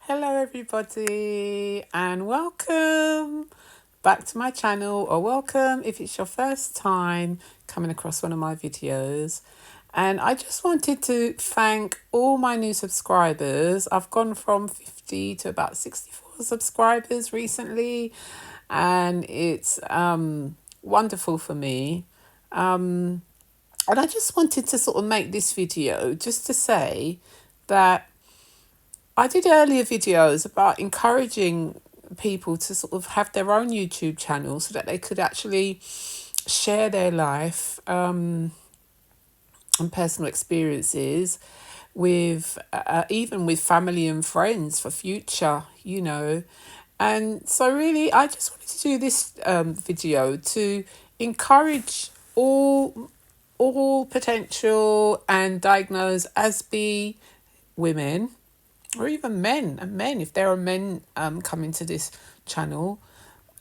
Hello everybody and welcome back to my channel, or welcome if it's your first time coming across one of my videos. And I just wanted to thank all my new subscribers. I've gone from 50 to about 64 subscribers recently, and it's wonderful for me. And I just wanted to sort of make this video just to say that I did earlier videos about encouraging people to sort of have their own YouTube channel so that they could actually share their life and personal experiences with even with family and friends for future. And so really I just wanted to do this video to encourage all potential and diagnosed Aspie women, or even men, if there are men coming to this channel,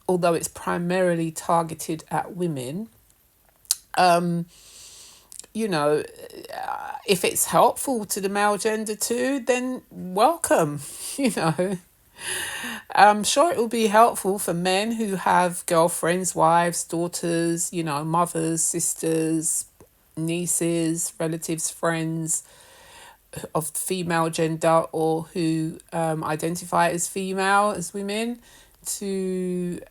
although it's primarily targeted at women. You know, if it's helpful to the male gender too, then welcome. I'm sure it will be helpful for men who have girlfriends, wives, daughters, mothers, sisters, nieces, relatives, friends of female gender, or who identify as female, as women, to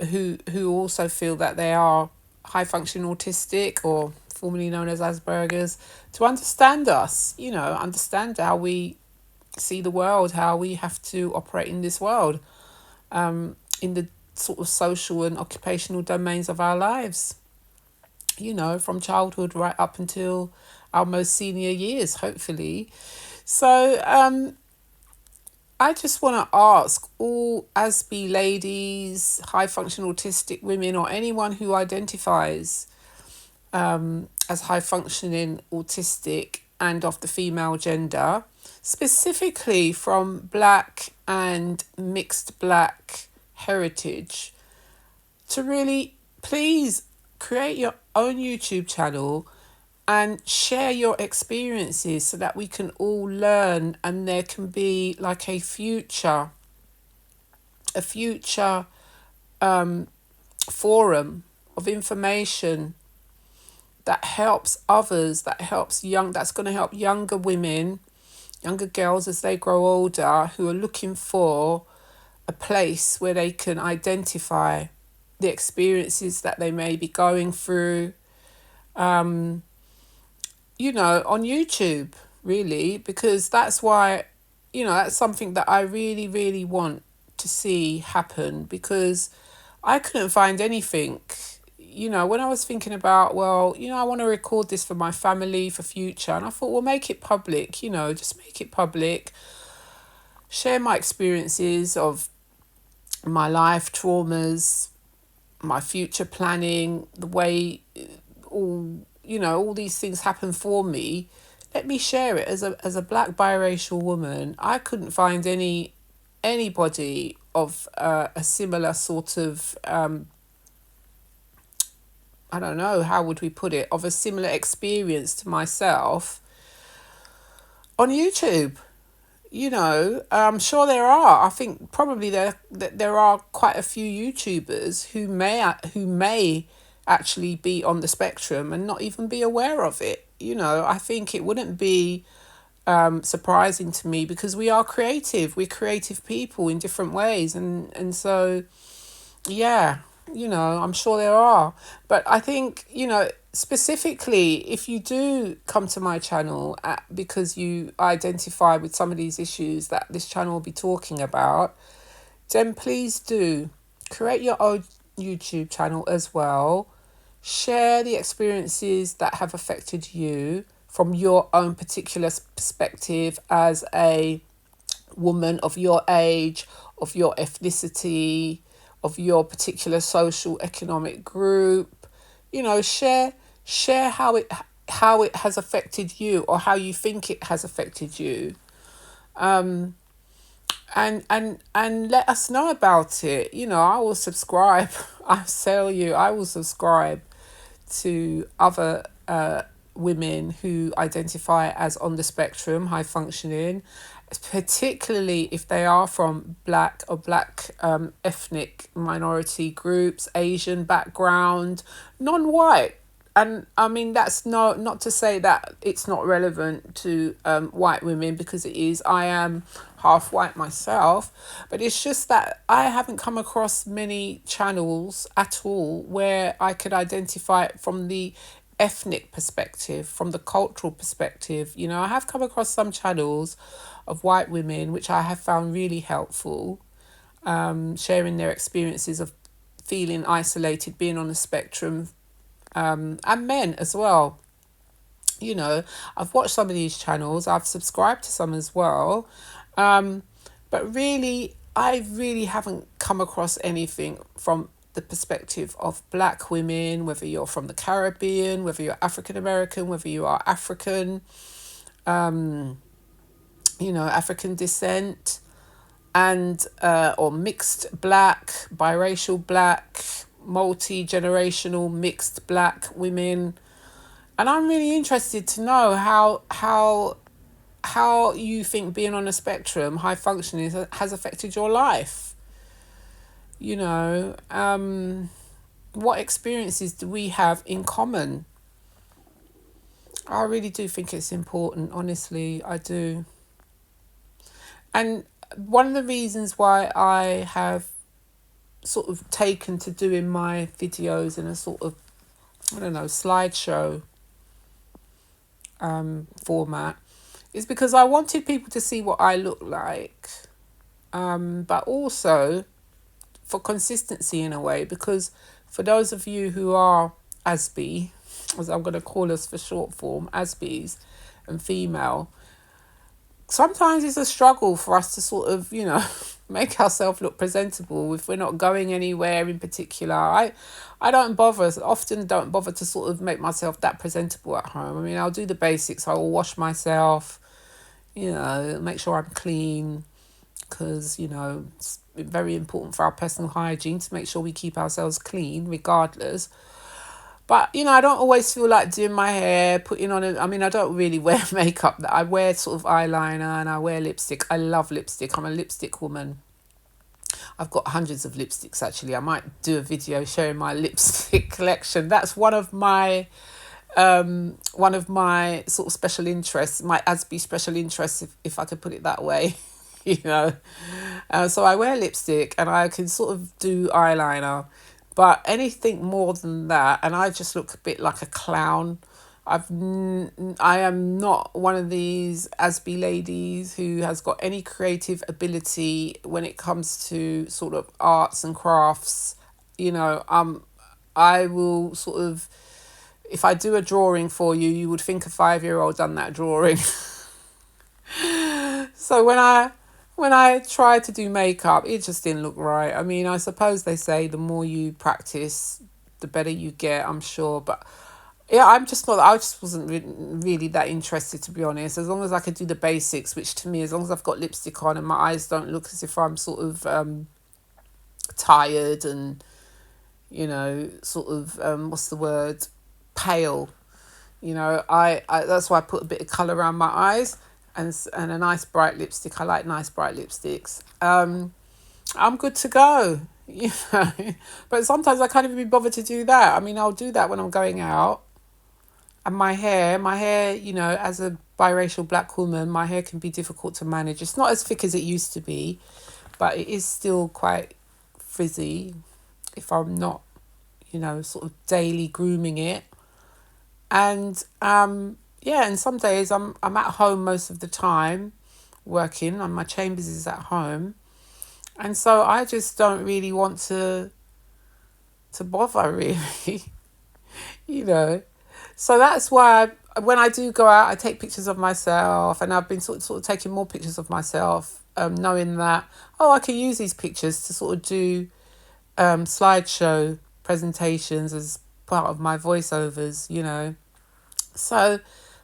who also feel that they are high functioning autistic, or formerly known as Asperger's, to understand us, understand how we see the world, how we have to operate in this world, in the sort of social and occupational domains of our lives, from childhood right up until our most senior years, hopefully. So I just want to ask all Aspie ladies, high functional autistic women, or anyone who identifies as high functioning autistic and of the female gender, specifically from Black and mixed Black heritage, to really please create your own YouTube channel and share your experiences so that we can all learn, and there can be like a future forum of information that helps others, that's going to help younger women, younger girls as they grow older, who are looking for a place where they can identify the experiences that they may be going through, on YouTube, really, because that's why, that's something that I really, really want to see happen, because I couldn't find anything. When I was thinking about, well, I want to record this for my family for future, and I thought, well, make it public, just make it public, share my experiences of my life traumas, my future planning, the way all these things happen for me. Let me share it as a Black biracial woman. I couldn't find anybody of a similar sort of I don't know, how would we put it, of a similar experience to myself on YouTube. I'm sure there are. I think probably there are quite a few YouTubers who may actually be on the spectrum and not even be aware of it. I think it wouldn't be surprising to me, because we are creative. We're creative people in different ways, and so yeah, I'm sure there are. But I think, specifically, if you do come to my channel because you identify with some of these issues that this channel will be talking about, then please do create your own YouTube channel as well. Share the experiences that have affected you from your own particular perspective as a woman of your age, of your ethnicity, of your particular social economic group. Share how it has affected you, or how you think it has affected you, and let us know about it. I will subscribe. I will subscribe to other women who identify as on the spectrum, high functioning, particularly if they are from black or black ethnic minority groups, Asian background, non-white. And I mean, that's not to say that it's not relevant to white women, because it is. I am half white myself, but it's just that I haven't come across many channels at all where I could identify it from the ethnic perspective, from the cultural perspective. You know, I have come across some channels of white women which I have found really helpful, sharing their experiences of feeling isolated, being on the spectrum, and men as well. You know, I've watched some of these channels, I've subscribed to some as well, but really, I really haven't come across anything from the perspective of black women, whether you're from the Caribbean, whether you're African American, whether you are African, African descent, and or mixed black, biracial black, multi-generational mixed black women. And I'm really interested to know how you think being on a spectrum, high functioning, has affected your life. You know, what experiences do we have in common? I really do think it's important, honestly, I do. And one of the reasons why I have sort of taken to doing my videos in a sort of, I don't know, slideshow format is because I wanted people to see what I look like, but also for consistency in a way, because for those of you who are Aspie, as I'm going to call us for short form, Aspies, and female, sometimes it's a struggle for us to sort of, make ourselves look presentable if we're not going anywhere in particular. I often don't bother to sort of make myself that presentable at home. I mean, I'll do the basics. I will wash myself, make sure I'm clean, because, it's very important for our personal hygiene to make sure we keep ourselves clean regardless. But, I don't always feel like doing my hair, putting on I don't really wear makeup. I wear sort of eyeliner and I wear lipstick. I love lipstick. I'm a lipstick woman. I've got hundreds of lipsticks, actually. I might do a video showing my lipstick collection. That's one of my sort of special interests, my Aspie special interests, if I could put it that way. So I wear lipstick and I can sort of do eyeliner. But anything more than that, and I just look a bit like a clown. I am not one of these Aspie ladies who has got any creative ability when it comes to sort of arts and crafts. I will sort of, if I do a drawing for you, you would think a 5-year-old done that drawing. So when I tried to do makeup, it just didn't look right. I mean, I suppose they say the more you practice, the better you get, I'm sure. But yeah, I just wasn't really that interested, to be honest. As long as I could do the basics, which to me, as long as I've got lipstick on and my eyes don't look as if I'm sort of tired and, sort of, what's the word, pale. I that's why I put a bit of colour around my eyes. And a nice bright lipstick. I like nice bright lipsticks. I'm good to go, But sometimes I can't even be bothered to do that. I mean, I'll do that when I'm going out. And my hair, as a biracial black woman, my hair can be difficult to manage. It's not as thick as it used to be, but it is still quite frizzy if I'm not, sort of daily grooming it. And and some days I'm at home most of the time working, and my chambers is at home. And so I just don't really want to bother, really, So that's why when I do go out, I take pictures of myself, and I've been sort of taking more pictures of myself, knowing that, I can use these pictures to sort of do slideshow presentations as part of my voiceovers, So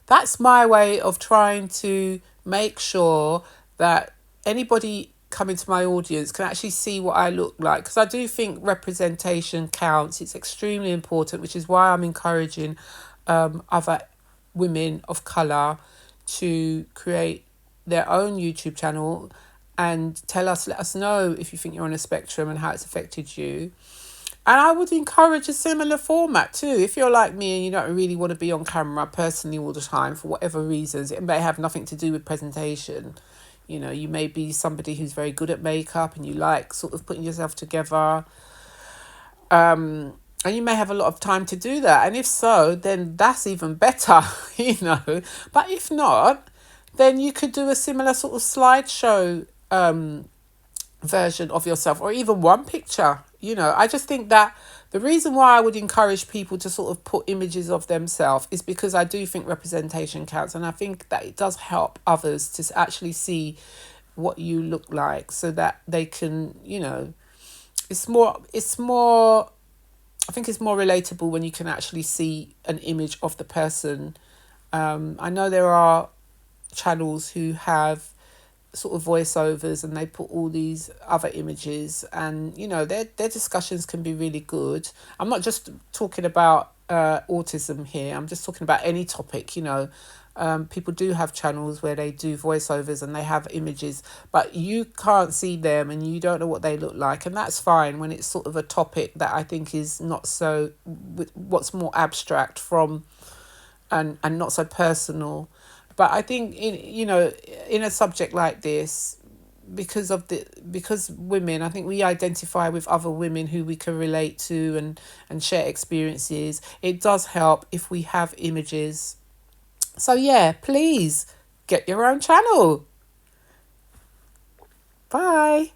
that's my way of trying to make sure that anybody coming to my audience can actually see what I look like. Because I do think representation counts. It's extremely important, which is why I'm encouraging other women of colour to create their own YouTube channel and let us know if you think you're on a spectrum and how it's affected you. And I would encourage a similar format too. If you're like me and you don't really want to be on camera personally all the time for whatever reasons, it may have nothing to do with presentation. You know, you may be somebody who's very good at makeup and you like sort of putting yourself together. And you may have a lot of time to do that. And if so, then that's even better, you know. But if not, then you could do a similar sort of slideshow version of yourself, or even one picture. You know, I just think that the reason why I would encourage people to sort of put images of themselves is because I do think representation counts, and I think that it does help others to actually see what you look like, so that they can, you know, it's more I think it's more relatable when you can actually see an image of the person. I know there are channels who have sort of voiceovers and they put all these other images, and you know their discussions can be really good. I'm not just talking about autism here, I'm just talking about any topic, you know. People do have channels where they do voiceovers and they have images, but you can't see them and you don't know what they look like, and that's fine when it's sort of a topic that I think is not so, what's more abstract from, and not so personal. But I think in a subject like this, because women, I think we identify with other women who we can relate to and share experiences. It does help if we have images. So yeah, please get your own channel. Bye.